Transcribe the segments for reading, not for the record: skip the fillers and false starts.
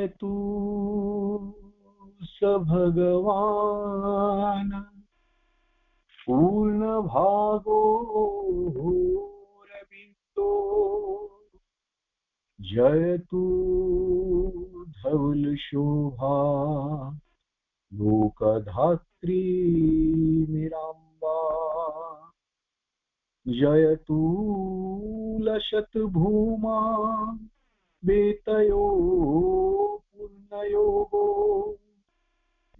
जयतु स भगवान् पूर्णभागो रविन्दो जयतु धवलशोभा लोकधात्री निराम्बा जयतु लशतभूमा बेतयो पुण्ययोगो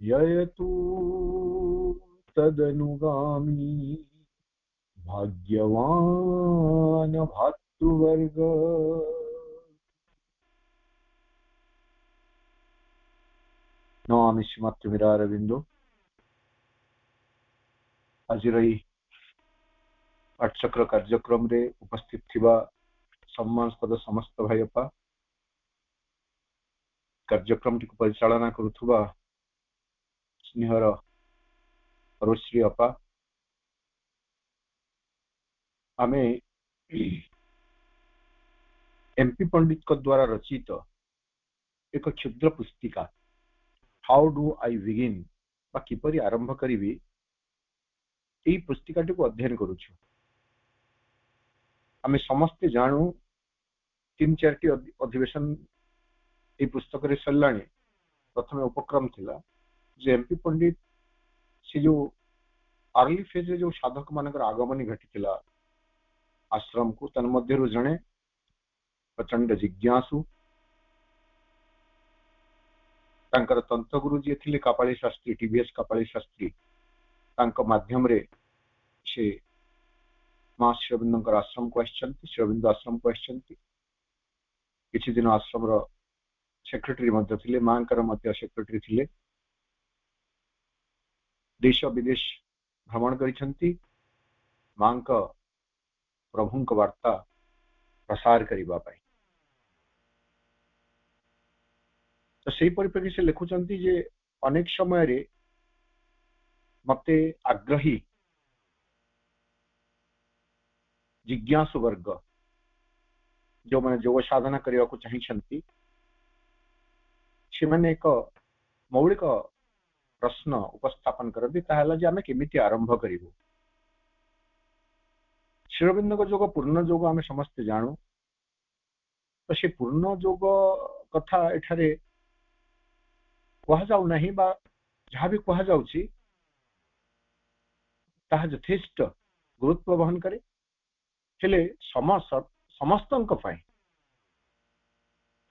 जयतु तदनुगामी भाग्यवान् भातृवर्ग। नमामि श्रीमातृमीरारविन्दो। आजिर पाठचक्र कार्यक्रम रे उपस्थित थिबा सम्मानस्पद समस्त भाईपा कार्यक्रम टी परिचालना करुथुबा स्नेहर रुश्री अपा आमे एमपी पंडित को द्वारा रचित एक क्षुद्र पुस्तिका हाउ डू आई बिगिन बा किपरि आरंभ करिवि एई पुस्तिकाटी को अध्ययन करूछु। आमे समस्ते जानू 3-4टी अधिवेशन ए पुस्तक रे सल्लाणी। प्रथम उपक्रम थिला जे एमपी पंडित से जो अर्ली फेज रे जो साधक मानकर आगमन घटिथिला आश्रम को तन मध्यरु जणे प्रचंड जिज्ञासु तांकर तंत्रगुरु जे थिले कापाळी शास्त्री टीवीएस कापाळी शास्त्री तांक माध्यम रे से मां श्रीअरविंदर आश्रम को आछंती श्रीअरविंद आश्रम को आछंती किछि दिन आश्रम रो सेक्रेटरी मध्ये थिले मांकर मध्ये सेक्रेटरी थिले देश विदेश भ्रमण करिसंती मांक प्रभुंक वार्ता प्रसार करिबा पाई। तो सेही परिप्रेक्षी से लिखुचंती जे अनेक समय रे मते आग्रही जिज्ञासु वर्ग जो मैंने योग साधना करने को चाहिए से मैंने एक मौलिक प्रश्न उपस्थापन करती जे आमे केमिति आरंभ करिवु। श्रीअरविंद को योग पूर्ण योग आमे समस्ते जानू। तो से पूर्ण योग कथा एठारे कहा जाउ नहीं बा जहाँ भी कहा जाउची ताहा यथेष्ट गुरुत्व वहन करे हेले समस्तंक पाई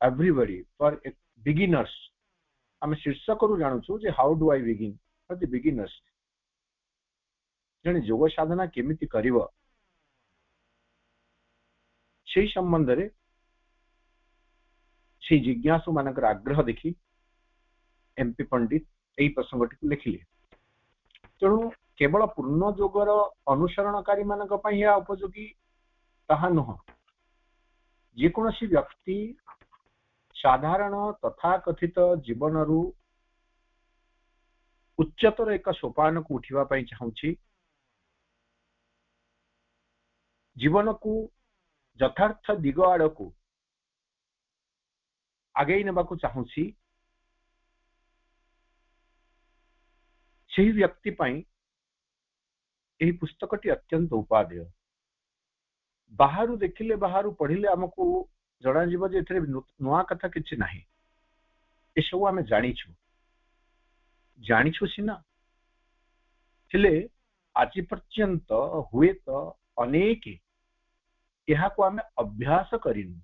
एवरीबॉडी फॉर बिगिनर्स आम शीर्षक रु जानूँ जे how do I begin for the beginners जने योग साधना केमिति करिवो सेही संबंध रे से जिज्ञासु मानकर आग्रह देखी एमपी पंडित एही प्रसंगटी लिखिले। तेणु केवल पूर्ण योगर अनुसरणकारी मानक पई या उपयोगी ताहा नुह जेकोसी व्यक्ति साधारण तथाकथित जीवन रु उच्चतर एक सोपान को उठिबा पई चाहूची जीवन को यथार्थ दिग आड़ को आगे नेबा को चाहूची सेही व्यक्ति पई एही पुस्तकटी अत्यंत उपादेय। बाहरु देखिले बाहरु पढ़िले हमको जना जीव जे एथरे नुआ कथा किछि नाही ए सब आमे जानिछु सिना हेले आज पर्यंत हुए तो अनेक यहाँ को आमे अभ्यास करिनु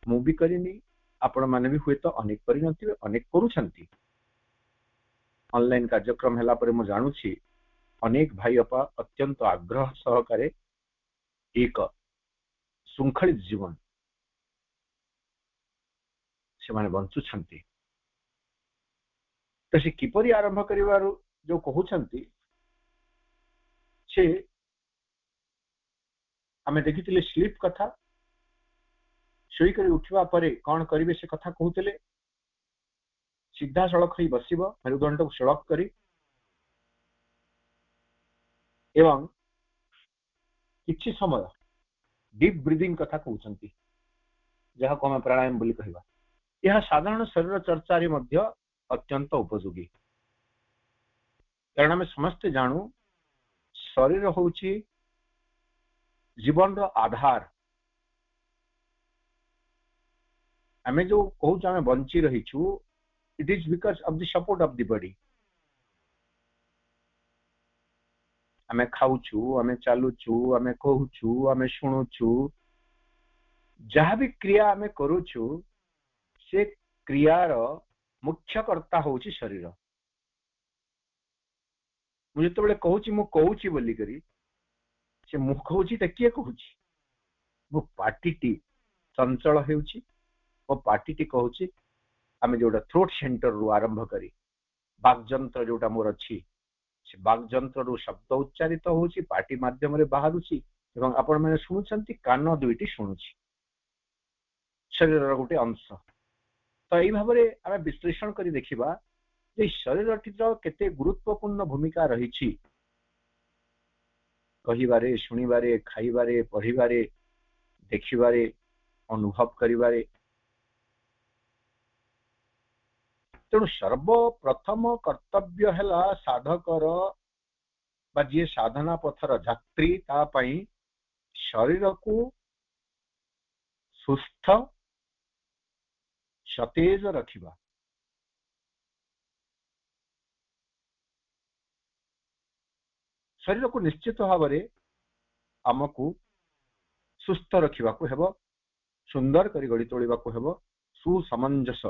मु भी करिनी आपण माने भी हुए तो अनेक करि नथिबे अनेक करूछंती। ऑनलाइन कार्यक्रम हला परे मु जानुछि अनेक भाई अपा अत्यंत आग्रह सहकारे एक शृंखलित जीवन से माने बंचुछंती। तो से किपरि आरंभ करिवारु जो कहउछंती से आमे देखिथिले स्लीप कथा सोई करी उठिबा परे कोन करिवे से कथा कहउतले सीधा सड़क ही बसिब मेरुदंड को सड़क करी एवं किछि समय डीप ब्रीदिंग कथा कहउछंती जहाको आम प्राणायाम बोली कहवा यह साधारण शरीर चर्चा रे मध्य अत्यंत उपयोगी कारण आम समस्ते जानू शरीर होची जीवन रो आधार आम जो कहूँ आम बंची रहीचु it is because of the support of the body आम खाऊचु आम चलुचु आम कहूचु आम शुणुचु जहाँ भी क्रिया आम करुचु से क्रियार मुख्य कर्ता होची शरीर मुझे तो कहूची मु कहूची बोली करी से मु कहूची त किए कहूची मो पार्टीटी चंचल हेउची मो पार्टीटी कहूची आम जोटा थ्रोट सेंटर रु आरंभ करी बागजंत्र जोटा मोर अच्छी से बागजंत्र रु शब्द उच्चारित होची पार्टी माध्यम रे बाहरुची एवं आपण माने शुणुचंती कान दुईटी शुणुची शरीर गोटे अंश तो यही भाव में आम विश्लेषण कर देखा जे शरीरटी केते गुरुत्वपूर्ण भूमिका रही कहिबारे शुणिबारे खाइबारे पढ़िबारे देखिबारे अनुभव करिबारे तेणु सर्वप्रथम कर्तव्य है साधकर बा जी साधना पथर यात्री तापाई शरीर को सुस्थ सतेज रखिबा शरीर को निश्चित भाव में आमको सुस्थ रखा हेब सुंदर करी गढ़ी तोड़ा हेब सुसमंजस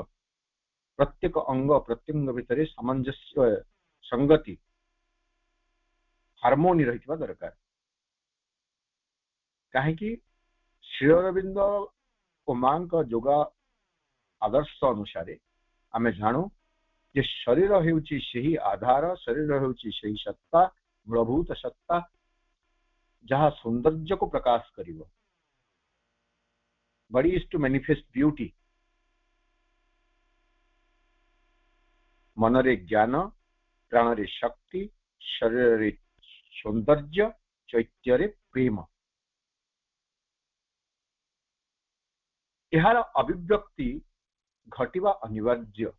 प्रत्येक अंग प्रत्यंग भितर सामंजस्य संगति हार्मोनी रही दरकार कहीं श्री अरविंद और मां का योगा आदर्श अनुसार आम जानू जे शरीर हेउची सही आधार शरीर हेउची सही सत्ता मूलभूत सत्ता जहाँ सौंदर्य को प्रकाश करिवो body is to manifest beauty मनरे ज्ञान प्राणरे शक्ति शरीर सौंदर्य चैत्य प्रेम यार अभिव्यक्ति घटिबा अनिवार्य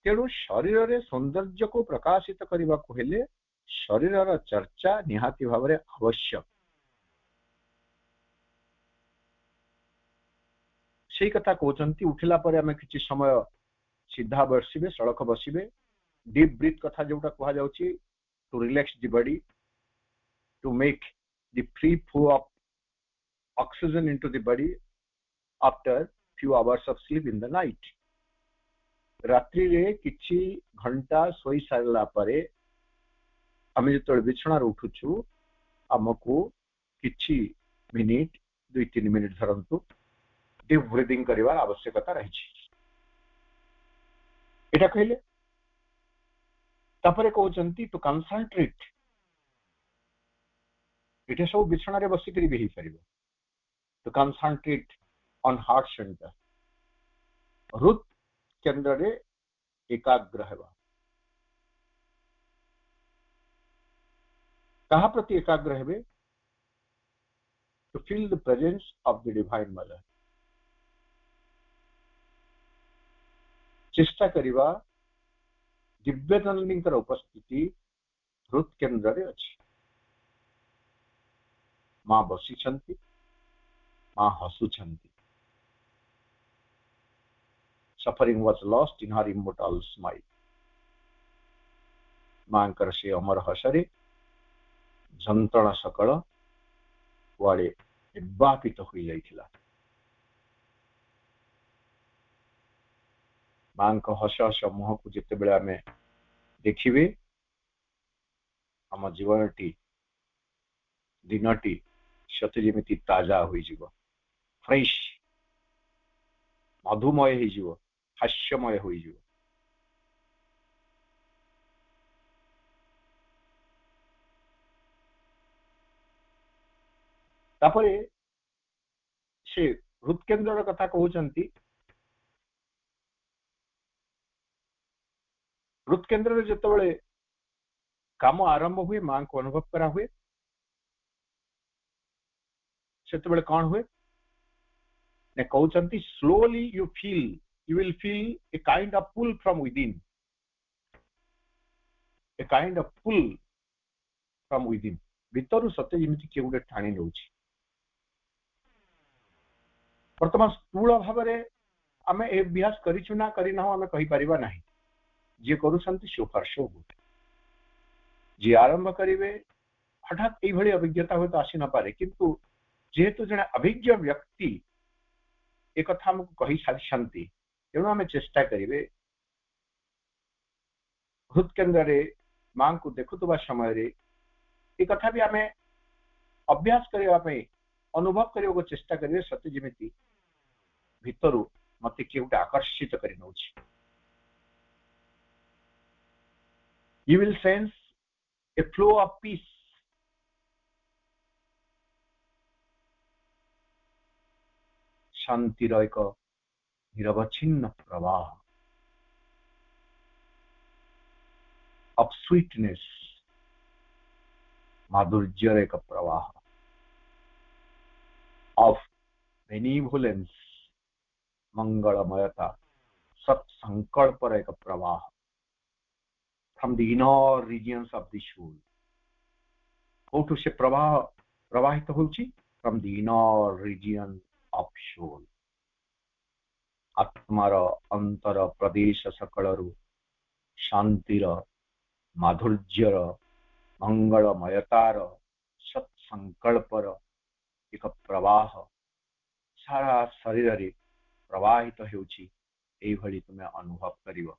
तेणु शरीर रे सौंदर्य को प्रकाशित करने को हेले शरीर चर्चा निहाती भाव में आवश्यक से कथा कहते उठिला पर आम कि समय सीधा बसबे सड़क बसबे डीप ब्रीथ कथा जोटा कह जाउची to relax the body to make the free flow of oxygen into the body after few hours of sleep in the night रात्रि रे किछि घंटा सोई सारला परे आम जो बिछणार उठुचु आमको किछि मिनिट 2-3 मिनिट धरंतु डीप ब्रीदिंग करिवार आवश्यकता रही एटा कहले तापरे कहउचंती टू कंसंट्रेट एटा सब बिछणार बसी करी भी परिबो to concentrate on heart centre हृद केंद्र रे एकाग्र हेबा कहा प्रति एकाग्र हेबे to feel the presence of the divine mother चेष्टा करिवा दिव्य जननी उपस्थिति हृद केंद्र रे अछि मां बसी छंती मां हसु छंती suffering was lost in her immortal smile मांकर से अमर हसरे जंत्रणा सकल कुआड़े निर्वापित हो जाइथिला मां का हस हस मुह को जिते बेले आमे देखिबे आम जीवनटी दिनटी सते जेमिति ताजा होई जीवो फ्रेश मधुमय होई जीवो हास्यमय होई जीवो तापरे से हृदकेन्द्र कथा कहउचंती हृदकेन्द्र जितेबाला काम आरंभ हुए मां को अनुभव करा हुए सेतेबेले कौन हुए ने कहउचंती slowly you will feel a kind of pull from within a kind of pull from within भीतर सत्य जेमिति के गुटे ठाणी नउछि वर्तमान स्थूल भाव में आम ए अभ्यास करिछु ना करिना आम कहि परिबा नाही जे करूछंती सुफर्शो गुटे जे आरंभ करिवे हठात एई भली अभिज्ञता होय तो आसी न पारे किंतु जेहेतु जने अभिज्ञ व्यक्ति एक कथा हमको कहि सारी तेणु आम चेष्टा करिवे हृद केन्द्र मां को देखुवा समय रे ए कथा भी आम अभ्यास करने अनुभव करने को चेष्टा करेंगे सत्य जमी भितर मत किए गोटे आकर्षित कर you will sense A flow of peace शांतिर एक निरवच्छिन्न प्रवाह ऑफ स्वीटनेस माधुर्यर एक प्रवाह ऑफ बेनिवोलेंस मंगलमयता सत्संकल्प एक प्रवाह from the inner regions of the soul कोठु से प्रवाह प्रवाहित होउची from the inner region of soul आत्मार अंतर प्रदेश सकलरु शांतिर माधुर्यर मंगलमयतार सत्संकल्पर एक प्रवाह सारा शरीर रे प्रवाहित होउची एई भली तुमे अनुभव करिवो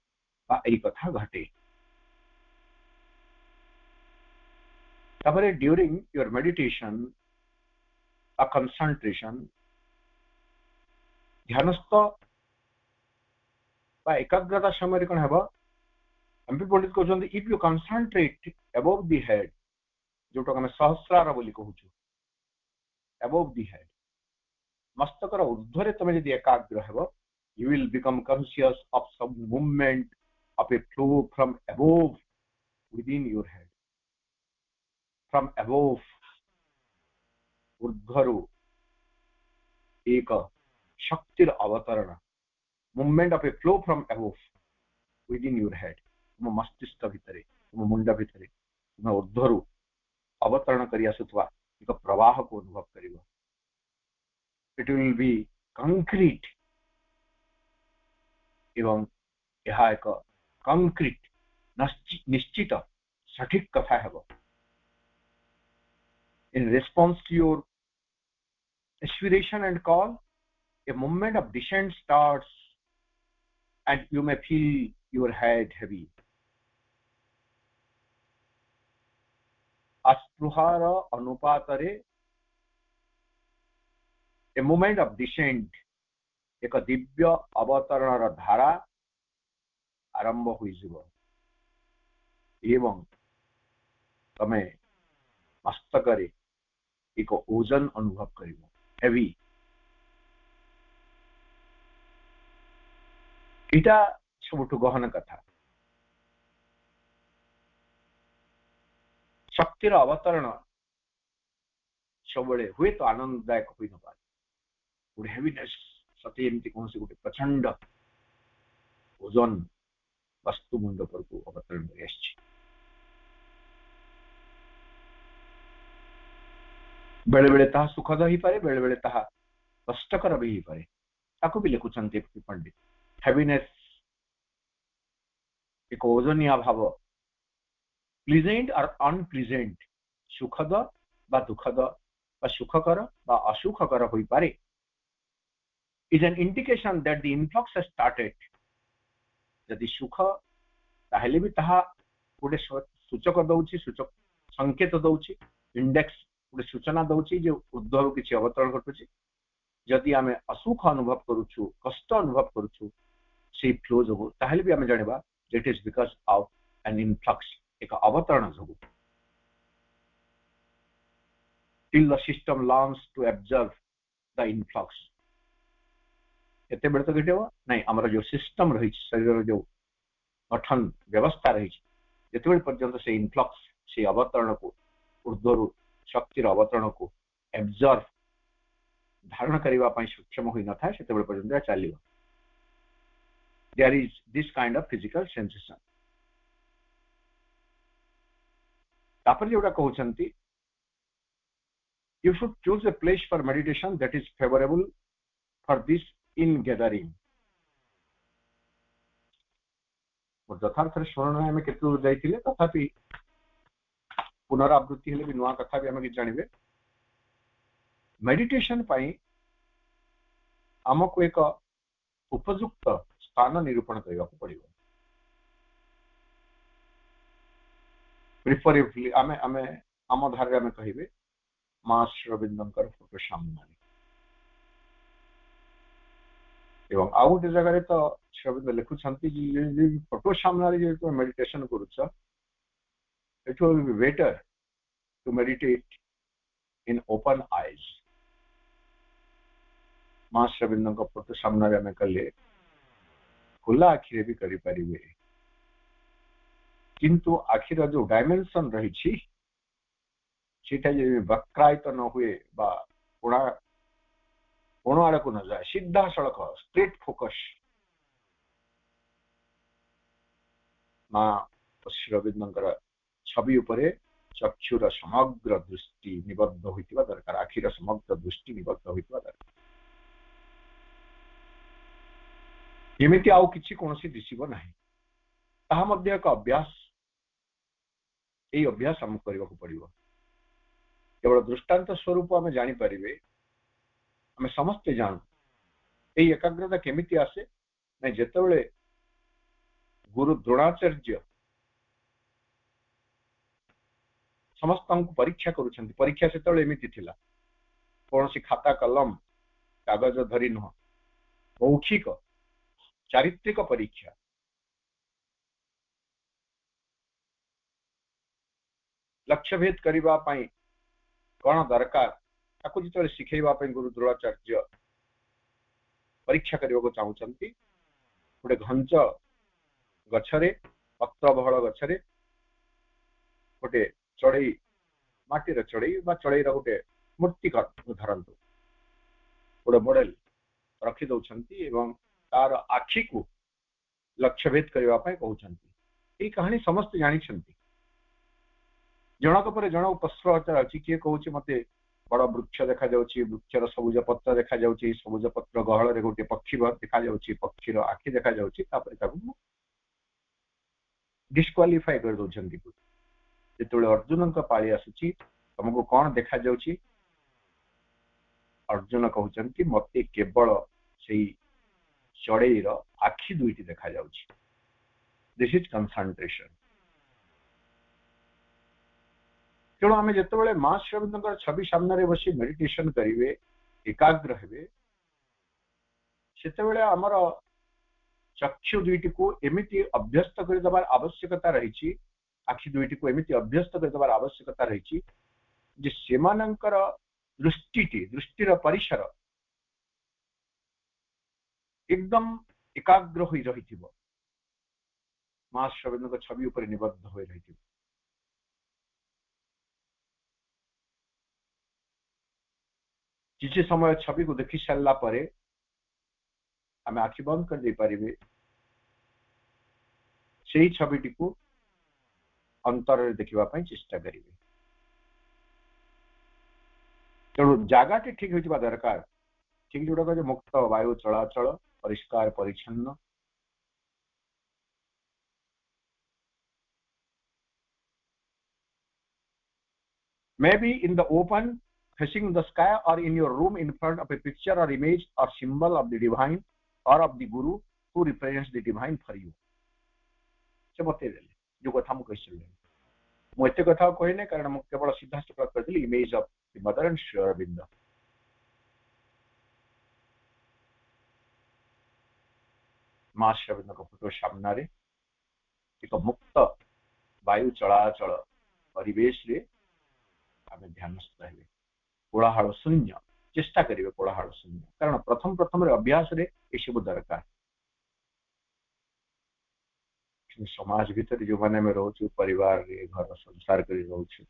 बा एई कथा घटे तबरे during your meditation uh concentration ध्यानस्थ बा एकाग्रता समय कोन हेबो एमपी पंडित कहउछन if you concentrate above the head जोटा हम सहस्रार बोली कहउछु अबव द हेड मस्तकर ऊर्ध्वरे तुम यदि एकाग्र हेबो you will become conscious of some movement of a flow from above within your head from above ऊर्ध्वरु एक शक्तिर अवतरण movement of a flow from above within your head तुम मस्तिष्क भितरे तुम मुंड भितरे तुम ऊर्ध्वरु अवतरण करि आसुथवा एक प्रवाह को अनुभव करिवो it will be concrete एवं यह एक concrete निश्चित सठिक कथा है in response to your aspiration and call a movement of descent starts and you may feel your head heavy अस्पृहार अनुपातरे ए मूवमेंट ऑफ डिसेंट एक दिव्य अवतरण धारा आरंभ हो एवं तमे मस्तक एक ओजन अनुभव कर हेवी इटा सबुठ गहन कथा शक्तिर अवतरण सब हुए तो आनंददायक हो न पारे गोटे हेवीनेस सते एमती कौन गोटे प्रचंड ओजन वस्तु मुंड पर अवतरण कर बेले बेले ताहा सुखद ही पारे बेले बेले ताहा कष्टकर भी ही पारे ताको भी लिखुचंती पंडित हेवीनेस एक ओजनिया भाव प्लीजेंट और अनप्लीजेंट सुखद बा दुखद बा सुखकर बा असुखकर होई पारे is an indication that the influx has started यदि सुख ताहेले भी ताहा गोटे सूचक दउछि सूचक संकेत दउछि इंडेक्स गोटे सूचना दउछि जे ऊर्ध्व किछि अवतरण घटुछि यदि आमे असुख अनुभव करूछु कष्ट अनुभव करूछु से फ्लो जो ताहेले भी आमे जानिबा that is because of an influx एक अवतरण जो till the system learns to observe the influx एते बेले तो घटेबो नहीं हमर जो सिस्टम रही शरीर जो गठन व्यवस्था रही जेते पर्यंत से इनफ्लक्स से अवतरण को ऊर्ध्वर शक्तिर अवतरण को ऑब्जर्व धारण करने सक्षम हो न था से पर्यंत चलो there is this kind of physical sensation तापर जोटा कहउछंती you should choose a place for meditation that is favorable for this in gathering यथार्थ स्मरण आम के जाइए तथापि पुनरावृत्ति हेले भी नुआ कथा भी आम कि जानवे मेडिटेशन पाई आमको एक उपयुक्त स्थान निरूपण करने को पड़ो प्रिफरेबली आम आम आम धारे आम कहे मां श्री अरविंदर फोटो सामने एवं आउ गोटे जगह तो श्री अरविंद लिखुंट फोटो सामने जो मेडिटेशन करुच it will be better to meditate in open eyes मां श्री अरविंदर फोटो सामने आम कले खुला आखिरे भी करें किंतु आखिर जो डायमेंशन रही वक्रायित न हुए कोण आड़ को न जाए सीधा सड़क स्ट्रेट फोकस मां श्री अरविंदर छवि उपरे चक्षुर समग्र दृष्टि निबद्ध होइतिबा दरकार आखिर समग्र दृष्टि निबद्ध होइतिबा दरकार एमिति आउ किछि कोनोसी दिसिबो नाही ताहा मध्ये एक अभ्यास एई अभ्यास हम करबा को पड़िबो केवल दृष्टांत स्वरूप आम जापर आम समस्ते जानू यही एकाग्रता केमिति आसे ना जितेबाला गुरु द्रोणाचार्य समस्त परीक्षा करुछंती परीक्षा से एमती थिला कौन सी खाता कलम कागज धरी नुह मौखिक चारित्रिक परीक्षा लक्ष्य भेद करने कौन दरकार ताकू जो शिखेवाई गुरु द्रोणाचार्य परीक्षा करने को चाहूँगी गोटे घंच गछरे पत्र बहल गछरे गोटे चढ़ई माटीर चढ़ई चढ़ई गोटे मूर्ति धरतु गोटे मॉडल रखी दौरान एवं तार आखि को लक्ष्य भेद करने कहते कहानी समस्त जानी जनक पर जन प्रश्न अच्छी किए कौच मत बड़ वृक्ष देखा वृक्षर सबुज पत्र देखा सबुज पत्र गहल गोटे पक्षी देखा पक्षीर आखि देखा डिस्क्वालीफाई कर दौरान जो अर्जुन पाली आसूची तुमको कौन देखा अर्जुन कहते मत केवल से चढ़ईर आखि दुईटी देखा दिस इज कंसंट्रेशन तेणु आम जो मां श्री अरविंदर छवि सामने बसी मेडिटेशन करेंगे एकाग्र हे से आमर चक्षु दुईटी को एमती अभ्यस्त करदेवार आवश्यकता रही आखि दुईटी को एमती अभ्यस्त करदेवार आवश्यकता रही दृष्टिर परिसर एकदम एकाग्र हो रही मां श्री अरविंदर छवि उपर निबद्ध हो रही किसी समय छवि को देखी सारा पर आम आखि बंद कर दे पारे से छविटी को अंतर देखा चेष्टा करेंगे तेणु जगह ठीक होगा दरकार ठीक जोटा कहे मुक्त वायु चलाचल परिष्कार परिच्छन्न may be in the open facing the sky or in your room in front of a picture or image or symbol of the divine or of the guru who represents the divine for you से बते जो कथा मु कहि मु एते कथा कहने कारण मु केवल सीधा प्रकट कर दिली image of the mother and Shri Aurobindo मां श्री अरविंद को फोटो सामने एक मुक्त वायु चलाचल परिवेश रे आम ध्यानस्थ हेबे कोलाहल शून्य चेष्टा करेंगे कोलाहल शून्य कारण प्रथम प्रथम अभ्यास रे सब दरकार समाज भीतर जो मैंने में रोचु परिवार रे घर संसार कर रोचु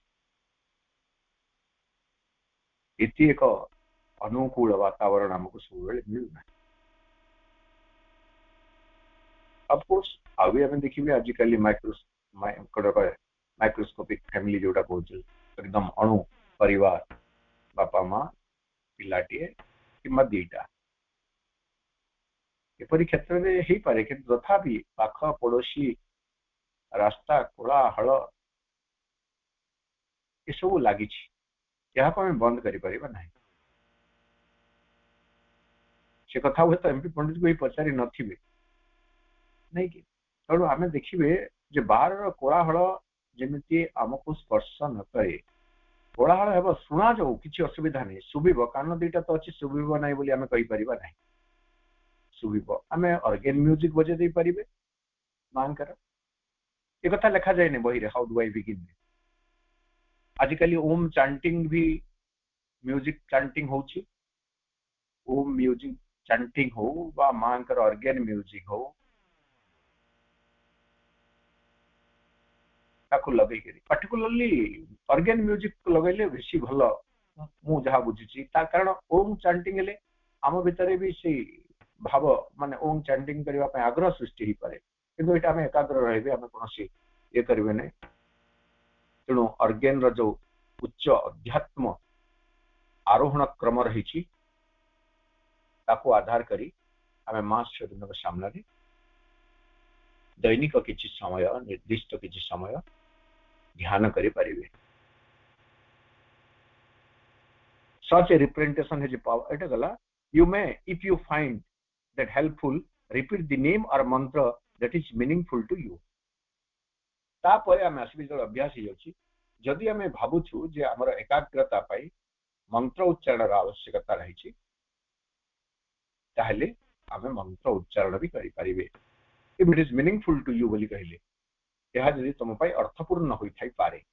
इति एक अनुकूल वातावरण आमको सब मिलना ऑफकोर्स आगे आम देखिए आजिकल माइक्रोस्कोपिक फैमिली जोटा कहते एकदम अणु परिवार बापा माँ पिलाटीए कि दीटा एपरी क्षेत्र में हो पारे कि तथापि पाख पड़ोशी रास्ता कोलाहल ये सब लगी आम बंद कर से कथा हुए तो एमपी पंडित को ही पचारि नथिबे नहीं कि तेणु आम देखिए जे बाहर कोलाहल जमी आमको स्पर्श न करे कोलाहल हे शुणा जाऊ कि असुविधा नहीं शुभ कान दुईटा तो अच्छी शुभ ना बोली आम कहीपर ना शुभ आम ऑर्गेन म्यूजिक बजे दे पारे मांकर एक कथा लिखा जाए बही रे हाउ डू आई बिगिन आजिकल ओम चांटिंग भी म्यूजिक चांटिंग होची ओम म्यूजिक चांटिंग हो बा मांकर ऑर्गेन म्यूजिक हो ताको लगे पर्टिकुलरली ऑर्गेन म्यूजिक लगेले बेसी भल मु जहा बुझी कारण ओम चांटिंग हेले आम भितर भी से भाव माने ओम चांटिंग करने आग्रह सृष्टि हो पाए किंतु ये आम एकाग्र रही आम कौन ये करेंगे ना तेणु ऑर्गेन रो उच्च अध्यात्म आरोहण क्रम रही आधार करी आम माँ शिवलिंग सामने दैनिक किसी समय निर्दिष्ट किसी समय ध्यान करें such a representation has a power eta gala you may if you find that helpful repeat the name or mantra that is meaningful to you तापर आम आसबि जो अभ्यास होची जदि आम भावुछु जे हमर एकाग्रता पाई मंत्र उच्चारण आवश्यकता रही ताहले आम मंत्र उच्चारण भी करि परिबे if it is meaningful to you बोली कहले यह जदि तुम पाई अर्थपूर्ण होई थाई पारे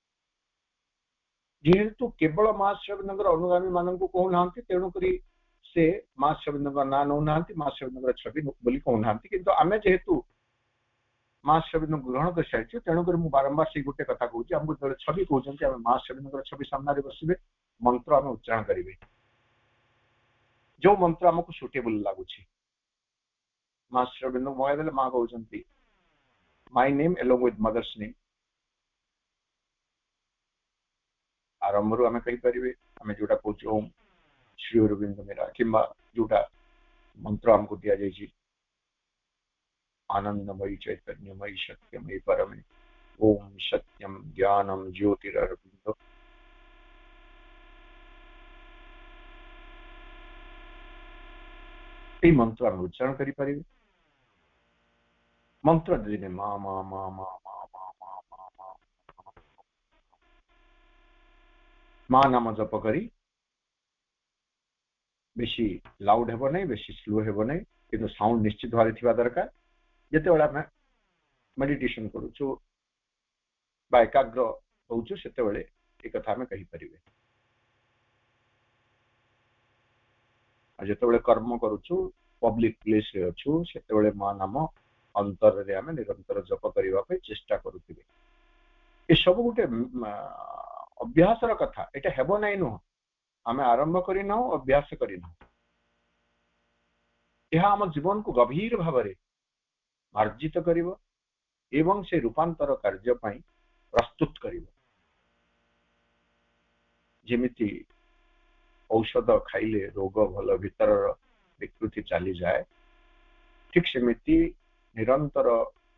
जेहेतु केवल माँ शिवलिंग अनुगामी मानक कहूना तेणुक से माँ शिवलिंग ना नौना माँ शिवलिंग छवि बोली कहूना किंतु आम जेहेतु माँ शिवलिंग ग्रहण कर सारी तेणुक बारंबार से गोटे कथा कहूँ आमको जो छवि कहते हैं माँ शिवलिंग छवि सामने बसवे मंत्र आम उच्चारण करेंगे जो मंत्र आमको सुटेबल लगुच माँ शिवलिंग मगादेले माँ कहते my name along with mother's name आरंभ आम कहीपर आम जोटा कौच ओम श्री अरविंद मेरा कि जोटा मंत्र आमको दि जाए आनंदमयी चैतन्यमयी सत्यमयी परमे ओम सत्यम ज्ञानम ज्योतिरविंद ये मंत्र आम उच्चारण करें मंत्र दिन मा मा मा मा मा मा मा मा मा माँ नाम जप करी बेसी लाउड हेब नहीं बेसी स्लो हेब नहीं किंतु साउंड निश्चित भाव में दरकार जिते बड़ा आम मेडिटेशन करूँ बा एकाग्र होचु सेते बेले एक कथा आम कहीपर जिते बड़े कर्म करूँ पब्लिक प्लेस रे अच्छु सेते बेले माँ नाम अंतर रे आम निरंतर जप करने चेष्टा करुवे ये सब गोटे अभ्यास कथा यहाँ हेब ना नुह आम आरंभ करना अभ्यास करना यह आम जीवन को गभीर भाव में मार्जित कर एवं से रूपांतर कार्य प्रस्तुत कर जेमिति औषध खाइले रोग भल भीतर विकृति चली जाए ठीक सेमिति निरंतर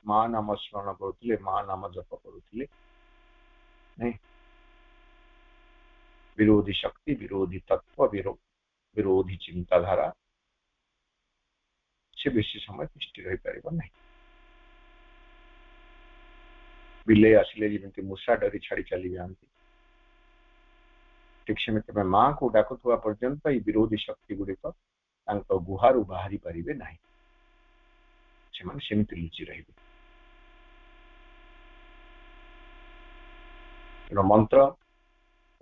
माँ नाम स्मरण करुले माँ नाम जप करुले नहीं विरोधी शक्ति विरोधी तत्व विरोधी चिंताधारा से बेसी समय तिष्ठि रही पार ना बिले आसिले जमी मूषा डरी छाड़ी चली जाती ठीक से माँ को डाकुवा पर्यंत ये विरोधी शक्ति गुड़िक गुहार बाहरी पारे ना से लुचि रही मंत्र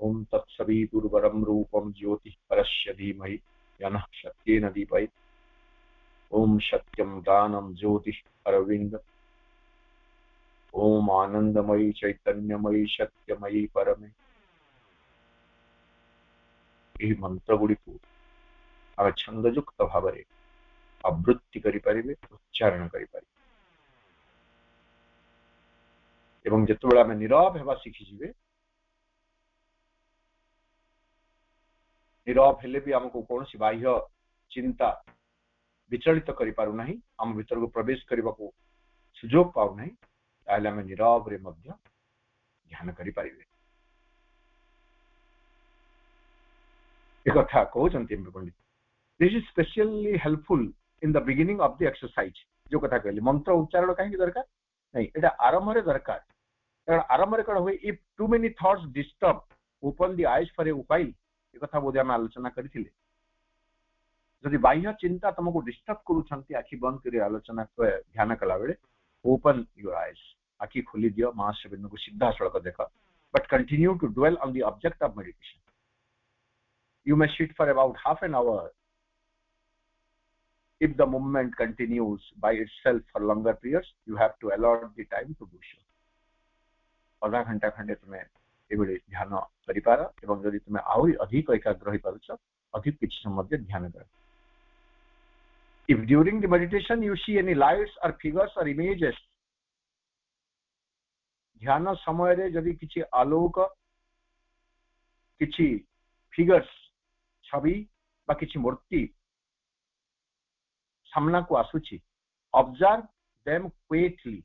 ओम तत्सवितुर्वरं रूपम ज्योति परस्य धीमहि यनः सत्येन दीपयेत् ओम सत्यम दानम ज्योति अरविंद ओम आनंदमयी चैतन्यमयी सत्यमयी परमे यही मंत्र गुड़िक आम छंदयुक्त भाव में आवृत्ति करें उच्चारण करें एवं जिते आम नीरव होगा शिखिजे नीरव हेले भी आमको कौन बाह्य चिंता विचलित करि पारु नहीं आम भीतर को प्रवेश करने को सुजोग पाऊ नहीं ताहले आम नीरव रे मध्य ध्यान करि पारिबे एक कथा कहउचंती MP Pandit this is specially helpful in the beginning of the exercise जो कथा कहली मंत्र उच्चारण कहीं दरकार नहीं एटा आरंभ रे दरकार कारण आरंभ रे कोन होय if too many thoughts disturb open the eyes for a while ए कथा बोधे हम आलोचना करथिले जदि बाह्य चिंता तुमको डिस्टर्ब करूछंती आखि बंद करी आलोचना ध्यान कला बेले ओपन योर आईज आखि खोली दियो महाशय बिंदु को सीधा सड़क देख but continue to dwell on the object of meditation you may sit for about half an hour if the movement continues by itself for longer periods you have to allot the time to do so आधा घंटा खंडे तुम्हें एबले ध्यान करि पार एवं यदि तुम्हें आउरी अधिक एकाग्र होई पारुछ अधिक किछि समय ध्यान कर if during the meditation you see any lights or figures or images ध्यान समय रे यदि किछि आलोक किछि फिगर्स छवि बा किछि मूर्ति सामना को आसुछि ऑब्जर्व देम क्विकली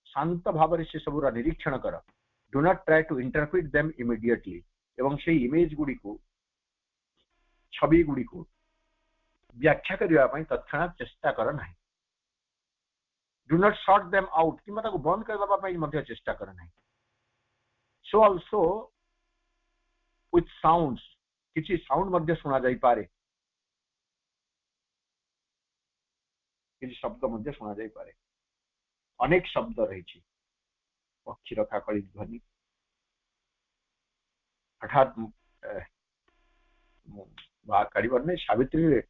शांत भाव से सबुरा निरीक्षण कर do not try to interpret them immediately एवं से इमेज गुडी को छवि गुडी को व्याख्या करिया पई तत्क्षणात चेष्टा कर नाही do not short them out कि मतलब बंद कर दबा पई मध्य चेष्टा कर नाही सो आल्सो विथ साउंड्स किसी साउंड मध्य सुना जाई पारे किसी शब्द मध्य सुना जाई पारे अनेक शब्द रही पक्षी काकली ध्वनि हठात काढ़ नहीं सावित्री रे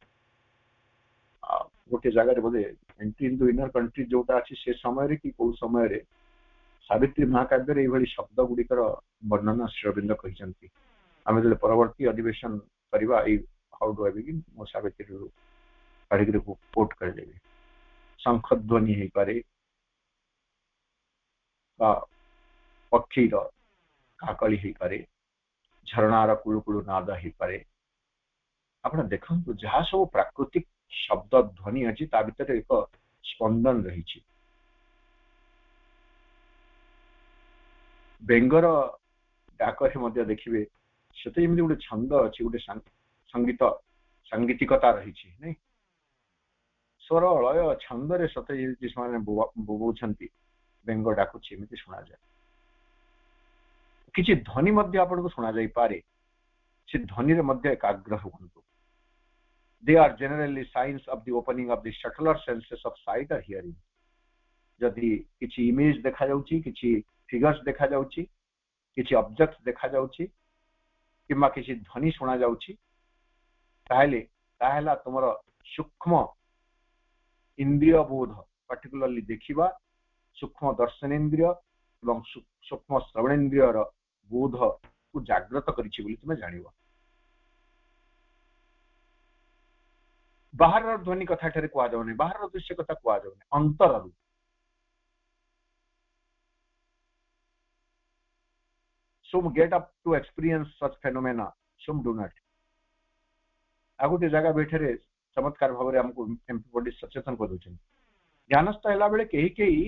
गोटे जगह बोधे एंट्री इन इनर कंट्री जोटा अच्छी से समय कि कौ समय रे सावित्री महाकाव्य ये शब्द गुड़िकर वर्णना श्री अरविंद कहते आम जो परवर्ती अधिवेशन करवा हाउ डू आई बिगिन मो सावित्री काढ़ी कोट करदेवी शंख ध्वनि हो पारे पक्षीर काकली हो पारे झरणार कुळुकुळु नाद हो पारे आप देखु जहाँ सब प्राकृतिक शब्द ध्वनि अच्छी ता भीतर एक स्पंदन रही बेंगर डाकरे देखिए से गोटे छंद अच्छी गोटे संगीत सांगीतिकता रही नहीं स्वर लय छंद रे सते बोबौछंती बेंग डाकुछि एमती सुना जाए किछि ध्वनि मध्य आपको सुना जाई पारे से ध्वनि रे मध्य एकाग्र हुंतु there are generally signs of the opening of the subtler senses of sight और हियरिंग जदि किछि इमेज देखा जाउछि किछि फिगर्स देखा जाउछि किछि ऑब्जेक्ट्स देखा जाउछि किमा किछि ध्वनि सुना जाउछि ताहले ताहला तुमर सूक्ष्म इंद्रिय बोध पर्टिकुलरली देखिबा सूक्ष्म दर्शनेन्द्रिय एवं सूक्ष्म श्रवणेन्द्रिय बोध को जागृत करिछि बोली तुमे जानिबो बाहर ध्वनि कथा ठरे कुआ जाउनी बाहर दृश्य कथा कुआ जाउनी अंतर some get up to experience such phenomena some do not आगुटे जगह बैठे चमत्कार भाव में हमको एमपी पंडित सचेतन कर दउछन ज्ञानस्थ हैला बेले केही केही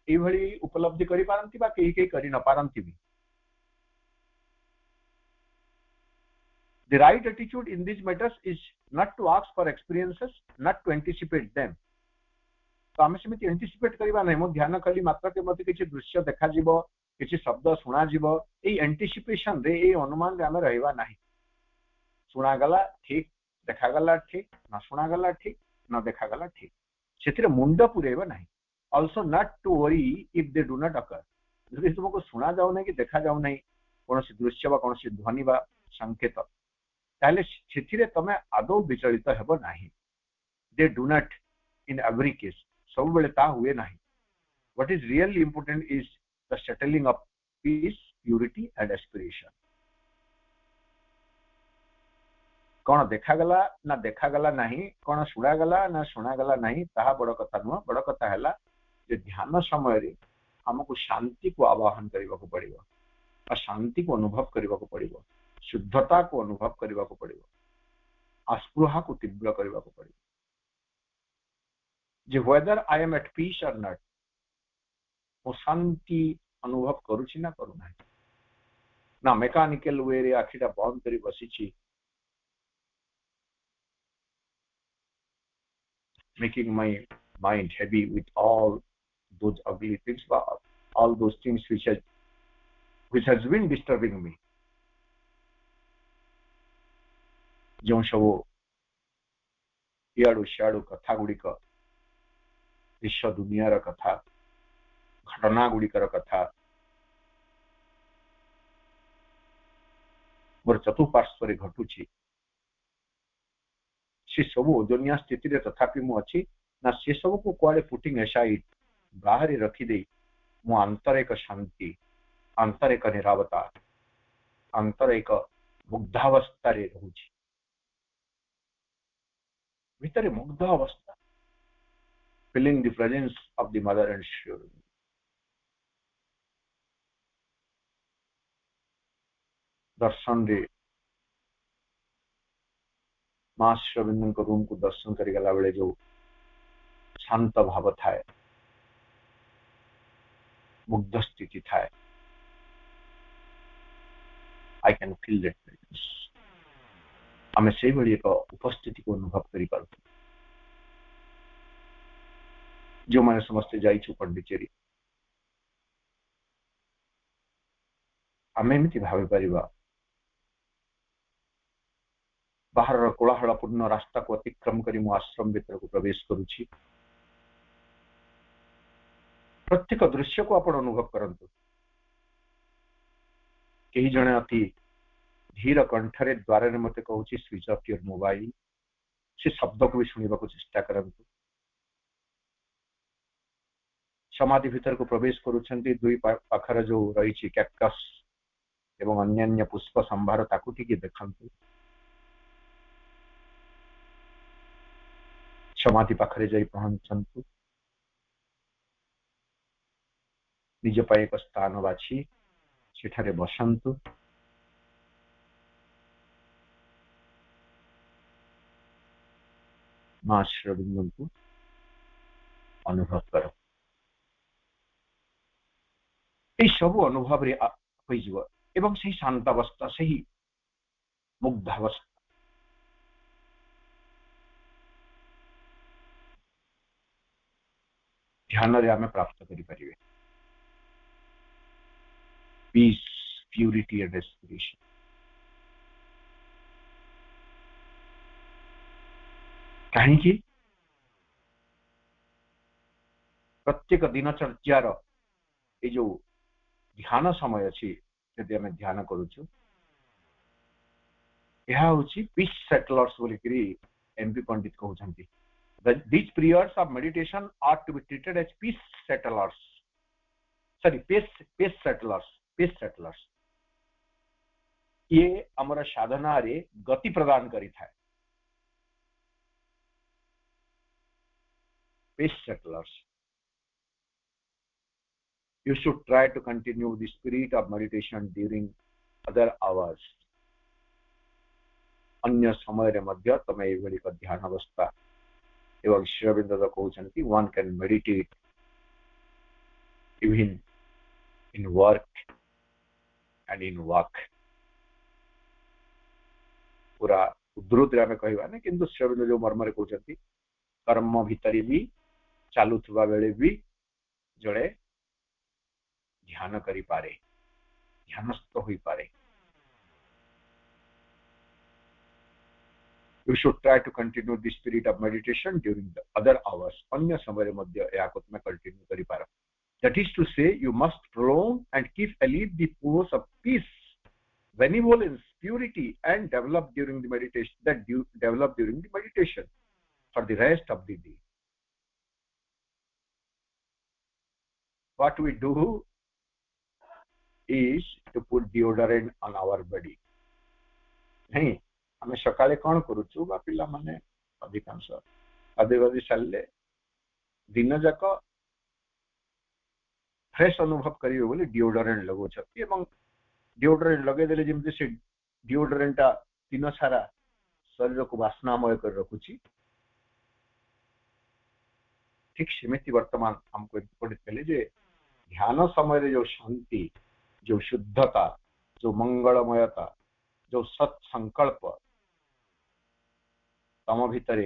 ए भली उपलब्धि करि पारंती बा केही केही करि न पारंती भी the right attitude in these matters is not to ask for experiences not to anticipate them तो आमे समिति एंटिसिपेट करिबा नै मो ध्यान कली मात्र के मते किछि दृश्य देखा जिवो किछि शब्द सुना जिवो ए एंटिसिपेशन रे ए अनुमान रे आमे रहइबा नाही सुना गला ठीक देखा गला ठीक न सुना गला ठीक न देखा गला ठीक सेथिरे मुंड पुरेबा नाही also not to worry if they do not occur जदि तुमको सुना जाउ नै कि देखा जाउ नै कोनोसी दृश्य बा कोनोसी ध्वनि बा संकेत ताले सेथिरे तमे आदौ विचलित हेबो नाही they do not in every case सब बेले ता हुए नाही what is really important is the settling of peace purity and aspiration कौन देखागला ना देखागला नहीं, कौन शुणागला ना शुणागला नहीं, ताहा बड़ कथा नुह। बड़ कथा है ध्यान समय आमको शांति को आवाहन करने को पड़ो, शांति को अनुभव करने को पड़ो, शुद्धता को अनुभव करने को पड़ो, आस्पृहा को तीव्र करने को पड़ो। जे whether I am at peace और नॉट, मो शांति अनुभव करुछि ना करूना, ना मेकानिकल वे रे आखिटा बंद करी बसिछि, making my mind heavy with all those ugly things, all those things which has been disturbing me. जो सब इाड़ू सियाड़ू कथा गुड़िक, विश्व दुनियार कथा, घटना गुड़िकर कथा मोर चतुपार्श्व घटुची, से सब ओजनिया स्थिति रे तथापि मु अच्छी ना, से सब को कुआड़े पुटिंग एसाइड बाहर रखिदे मु आंतरिक शांति, आंतरिक निरावता, आंतरिक मुग्धावस्था रे रहूची, भितर मुग्ध अवस्था, feeling the presence of the mother and Shri Aurobindo. दर्शन रे मां श्री अरविंदो रूम को दर्शन करी गला बेले जो शांत भाव थाए, मुग्ध स्थिति थाए, I can feel that presence. आमे से भली एक उपस्थिति को अनुभव करी पारु। जो माने समस्त जाइछु पंडिचेरी, आमे एमिति भाबी परिबा बाहर कोलाहलपूर्ण रास्ता को अतिक्रम करी मु आश्रम भीतर को प्रवेश करुछि। प्रत्येक दृश्य को आपण अनुभव करंतु। कई जने अति धीर कंठरे द्वार मते कहूछि स्विच ऑफ योर मोबाइल, से शब्द को भी सुनिबा को चेष्टा करंतु। समाधि भीतर को प्रवेश करुछंती, दुई पाखर जो रही कैक्टस एवं अन्यान्य पुष्प संभार ताकू टिके देखंतु। समाधि पाखरे जाई पहुंचंतु, निज पाए एक स्थान बाछि सेठारे बसंतु। मां श्री अरविंदो को अनुभव करो। ये सब अनुभव रे होइजिव एवं सही शांतावस्था, सही मुग्धावस्था ध्यान रे आमे प्राप्त करि परिबे। Peace, purity and respiration. कहीं प्रत्येक दिनचर्यार ये जो ध्यान समय अच्छी यदि आम ध्यान करुचु, यह होची पीस सेटलर्स बोलिकरी एमपी पंडित Pandit. These periods of meditation are to be treated as peace settlers. Sorry, peace settlers. Peace settlers. ये हमारा साधना रे गति प्रदान करी था। Peace settlers. You should try to continue the spirit of meditation during other hours. अन्य समय रे मध्य तमे एवली का ध्यान अवस्था एवं Shri Aurobindo कहउछंती, one can meditate even in work and in walk. पूरा उद्धृत रे कहवा ने, किंतु श्री अरविंदो जो मर्म रे कहउछंती, कर्म भितरी भी चालुथबा बेले भी जड़े ध्यान करी पारे, ध्यानस्थ होई पारे। You should try to continue the spirit of meditation during the other hours. अन्य समय मध्य याको तुम कंटिन्यू करी पारो। That is to say, you must prolong and keep alive the force of peace, benevolence, purity, and develop during the meditation. Develop during the meditation for the rest of the day. What we do is to put deodorant on our body. नहीं, आम सकाले कौन करुचु बा पिला माने अधिकांश गाधि सारे दिन जाक फ्रेश अनुभव करेंगे बोली डिओडोरेंट लगौछथि एवं डिओडोरेंट लगेदेले जमती से डिओडोरेंट दिन सारा शरीर को वासनामय कर रखुची ठीक सेमती वर्तमान हमको पढ़ी जे ध्यान समय जो शांति जो शुद्धता जो मंगलमयता जो सत्संकल्प तम भितर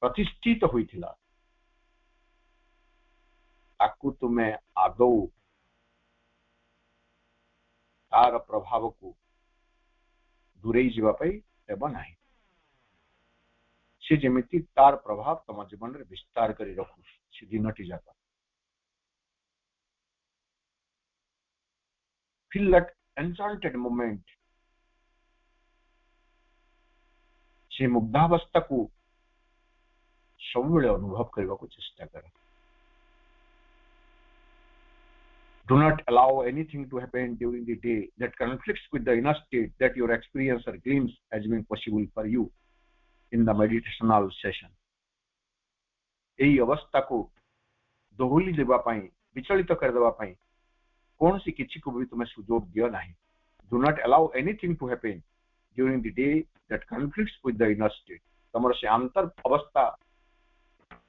प्रतिष्ठित होइथिला ताकू तुम्हें आदौ तार प्रभाव को दूरे जावाई देव ना से जमी तार प्रभाव तम जीवन में विस्तार कर रखु से दिनटी जाक फील दैट एन्चांटेड मोमेंट से मुग्धावस्था को सब अनुभव करने को चेष्टा कर Do not allow anything to happen during the day that conflicts with the inner state that your experience or glimpse has been possible for you in the meditational session. यही अवस्था को दोहली देवाई विचलित कर देवाई कौन सी किसी को भी तुम्हें सुजोग दियो नहीं. Do not allow anything to happen during the day that conflicts with the inner state. तमर से अंतर अवस्था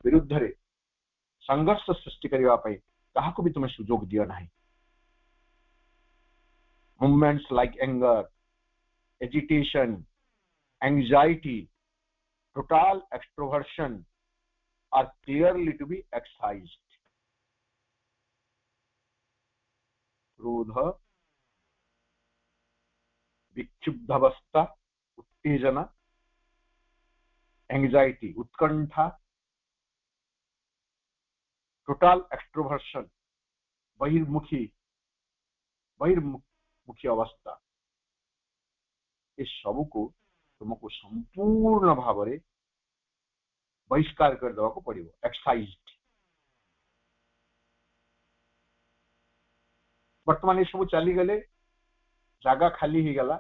विरुद्ध रे संघर्ष सृष्टि करवा पाई कहा को भी तुम्हें सुजोग दियो नहीं. Movements like anger, agitation, anxiety, total extroversion are clearly to be excised. क्रोध, विक्षुब्धावस्था, उत्तेजना, एंग्जाइटी, उत्कंठा, टोटल एक्सट्रोवर्शन, बहिर्मुखी अवस्था, इस सब को तुमको संपूर्ण भाव में बहिष्कार कर देवा को पड़ो. एक्साइज्ड. वर्तमान ये सब चली गले जगह खाली ही गला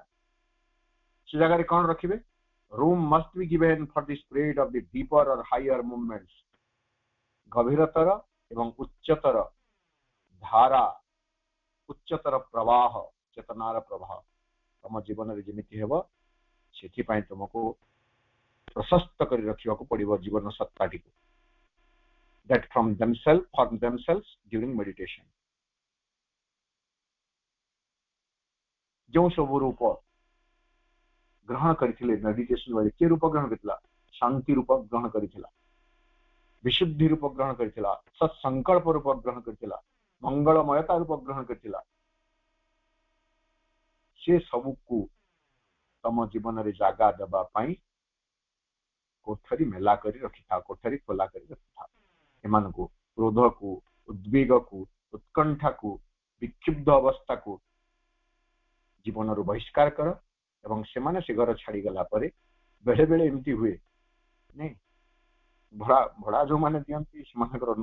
से जगह कौन रखिबे. Room must be given for the spread of the deeper और हायर मूवमेंट्स. गभीरतर एवं उच्चतर धारा उच्चतर प्रवाह चेतनार प्रवाह तम जीवन में जमी हेब से तुमको प्रशस्त कर रखा पड़ो जीवन सत्ताटी को. That from themselves during meditation. जो सब रूप ग्रहण करथिले मेडिटेशन वाले के रूप ग्रहण करथिला. शांति रूप ग्रहण करथिला, विशुद्धि रूप ग्रहण करथिला, सत्संकल्प रूप ग्रहण करथिला, मंगलमयता रूप ग्रहण करथिला. से सब को तम जीवन में जगह देवाई कोठरी मेला कर रखि था, कोठरी खोला कर रखि था. एमान को क्रोध को, उद्वेग को, उत्कंठा को, विक्षुब्ध अवस्था को जीवन रू बहिष्कार कर एवं से माने से घर छाड़ी गला परे बेले बेले एमती हुए नहीं. भड़ा जो माने दियंती से माने कर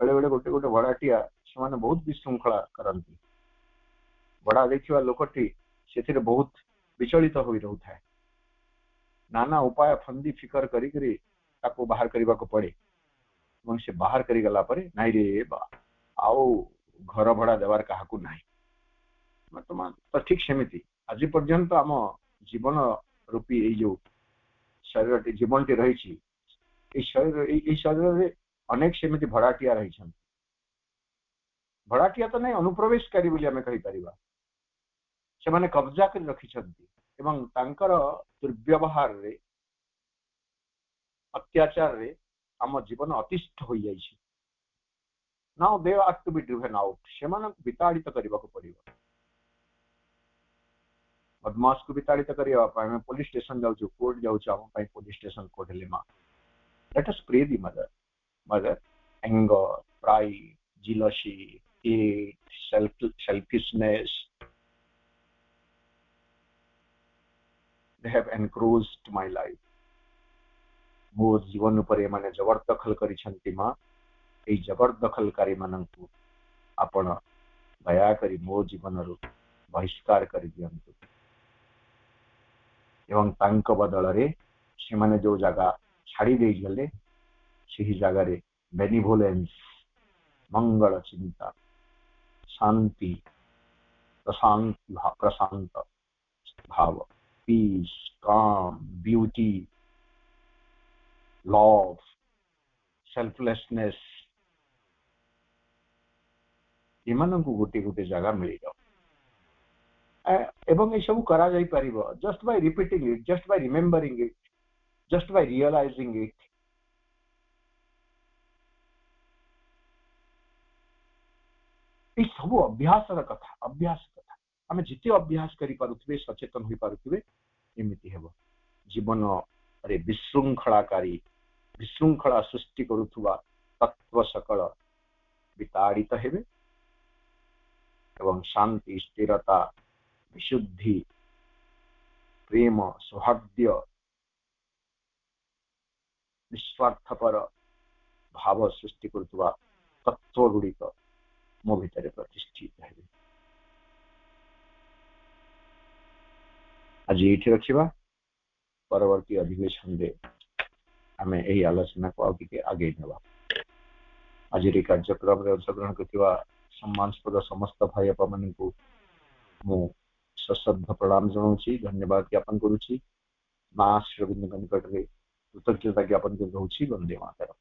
बेले बेले गोटे गोटे भड़ाटिया से माने बहुत विशृंखला करंती. भड़ा देखिवा लोकटी से बहुत विचलित हो रहा है. नाना उपाय फंदी फिकर करी बाहर करने को पड़े. से बाहर करी गला परे नाई रे बा आओ घर भड़ा देवार कहा को नहीं. वर्तमान तो ठीक सेमती आज पर्यंत आम जीवन रूपी ये जो शरीर जीवन टी रही शरीर अनेक सेमती भड़ाटिया रही. भड़ाटिया तो नहीं अनुप्रवेशकारी बोली आमे कहि परिबा. से माने कब्जा कर रखिछंती एवं तांकर दुर्व्यवहार रे अत्याचार रे आम जीवन अतिष्ठ हो जाइछि. Now they are to be driven out. से माने विताड़ित करबा को पड़िबो. बदमाश को विताड़ित करिया आमे पुलिस स्टेशन जाउछु, कोर्ट जाउछु. आम पई पुलिस स्टेशन कोर्ट लेमा. Let us pray the mother anger, pride, jealousy, hate, selfishness, they have encroached my life. मो जीवन उपर एमाने जबरदखल करिसंती मां. ए जबरदखलकारी मानंकु आपण दया करी मो जीवन रु बहिष्कार कर दियंतु. एवं तांक बदल रे से माने जो जगह छाड़ी दे गले सही जगह रे बेनिवोलेंस मंगल चिंता शांति प्रशांत भाव पीस काम ब्यूटी लव सेल्फलेसनेस एमानंकु गोटे गोटे जगह मिल जाओ एवं ये सब करा जाई परिबो just by repeating it just by remembering it just by realising it ये सब अभ्यास कथा अभ्यास कथा आम जिते अभ्यास करि पारुथिबे सचेतन होई पारुथिबे एमिति हेबो जीवन रे विशृंखलाकारी विशृंखला सृष्टि करुथुवा तत्व सकल विताड़ित हेबे एवं शांति स्थिरता विशुद्धि प्रेम सौहार्द्य निस्वार्थपर भाव सृष्टि करुथुवा तत्व गुड़िक मो भितर प्रतिष्ठित हेबे आज ये रखा परवर्ती अधिवेशन रे आम यही आलोचना को आगे आगे ना आज कार्यक्रम रे अंशग्रहण करथिबा सम्मानस्पद समस्त भाई आपा मान को मु सश्रद्ध प्रणाम जनाऊँगी धन्यवाद ज्ञापन करुँची मां श्री रविंद्र निकट रे कृतज्ञता ज्ञापन कर वंदे मातरम।